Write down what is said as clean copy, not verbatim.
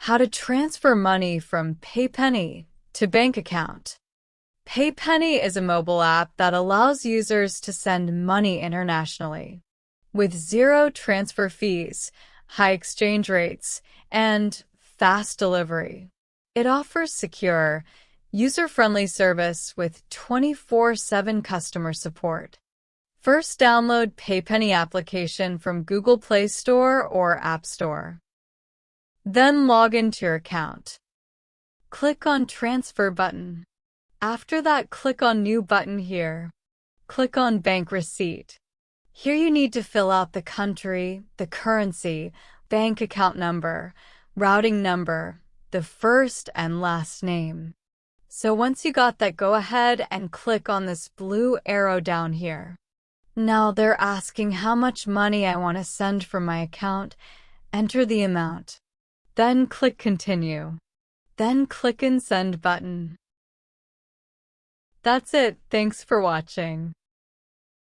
How to transfer money from Paypenny to bank account. Paypenny is a mobile app that allows users to send money internationally. With zero transfer fees, high exchange rates, and fast delivery. It offers secure, user-friendly service with 24/7 customer support. First, download Paypenny application from Google Play Store or App Store. Then log into your account. Click on Transfer button. After that, click on New button here. Click on Bank Receipt. Here you need to fill out the country, the currency, bank account number, routing number, the first and last name. So once you got that, go ahead and click on this blue arrow down here. Now they're asking how much money I want to send from my account. Enter the amount. Then click Continue. Then click in Send button. That's it. Thanks for watching.